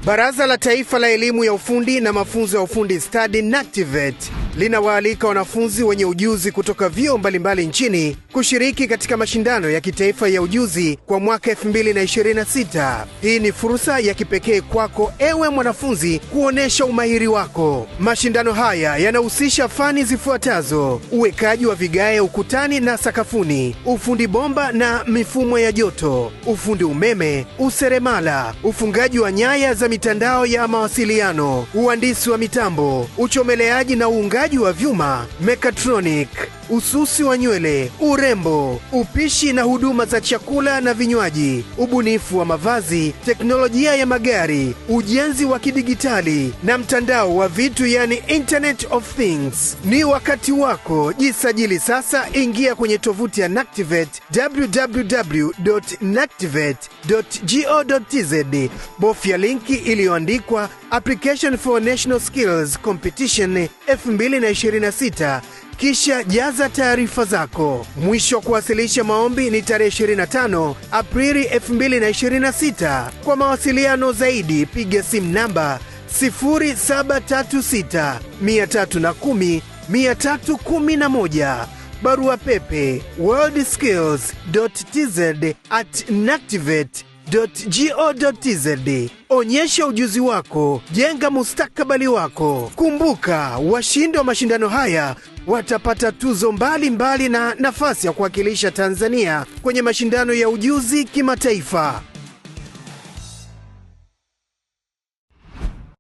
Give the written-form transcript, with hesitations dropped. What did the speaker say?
Baraza la Taifa la Elimu ya Ufundi na Mafunzo ya Ufundi Stadi NACTVET linawaalika wanafunzi wenye ujuzi kutoka vyuo mbalimbali nchini kushiriki katika mashindano ya kitaifa ya ujuzi kwa mwaka 2026. Hii ni fursa ya kipekee kwako ewe mwanafunzi kuonesha umahiri wako. Mashindano haya yanahusisha fani zifuatazo: uwekaji wa vigae ukutani na sakafuni, ufundi bomba na mifumo ya joto, ufundi umeme, useremala, ufungaji wa nyaya za mitandao ya mawasiliano, uhandisi wa mitambo, uchomeleaji na uungaji wa vyuma, mechatronic, ususi wa nywele, urembo, upishi na huduma za chakula na vinywaji, ubunifu wa mavazi, teknolojia ya magari, ujenzi wa kidigitali na mtandao wa vitu, yani Internet of Things. Ni wakati wako, jisajili sasa, ingia kwenye tovuti ya NACTVET www.nactvet.go.tz, bofya linki iliyoandikwa Application for National Skills Competition 2026, kisha jaza taarifa zako. Mwisho wa kuwasilisha maombi ni tarehe 25 Aprili 2026. Kwa mawasiliano zaidi piga simu namba 0736 310 311, barua pepe worldskills.tz@nactvet.go.tz. Onyesha ujuzi wako, jenga mustakabali wako. Kumbuka, washindi wa mashindano haya watapata tuzo mbalimbali na nafasi ya kuwakilisha Tanzania kwenye mashindano ya ujuzi kimataifa.